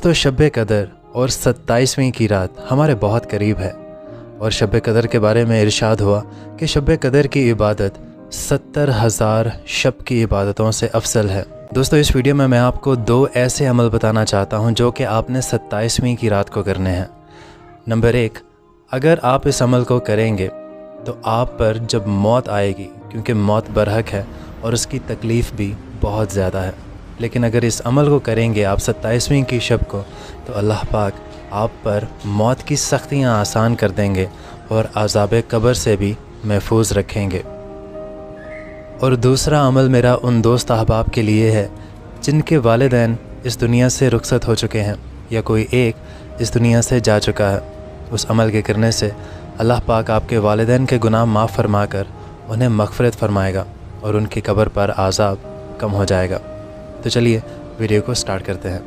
दोस्तों, शब कदर और 27वीं की रात हमारे बहुत करीब है और शब कदर के बारे में इरशाद हुआ कि शब कदर की इबादत 70,000 शब की इबादतों से अफसल है। दोस्तों, इस वीडियो में मैं आपको 2 ऐसे अमल बताना चाहता हूं जो कि आपने 27वीं की रात को करने हैं। नंबर 1, अगर आप इस अमल को करेंगे तो आप पर जब मौत आएगी, क्योंकि मौत बरहक है और उसकी तकलीफ़ भी बहुत ज़्यादा है, लेकिन अगर इस अमल को करेंगे आप 27वीं की शब को, तो अल्लाह पाक आप पर मौत की सख्तियाँ आसान कर देंगे और अज़ाब कब्र से भी महफूज रखेंगे। और दूसरा अमल मेरा उन दोस्त अहबाब के लिए है जिनके वालिदैन इस दुनिया से रुखसत हो चुके हैं या कोई एक इस दुनिया से जा चुका है। उस अमल के करने से अल्लाह पाक आपके वालिदैन के गुनाह माफ़ फरमा कर उन्हें मग़फ़िरत फरमाएगा और उनकी कब्र पर आज़ाब कम हो जाएगा। तो चलिए वीडियो को स्टार्ट करते हैं।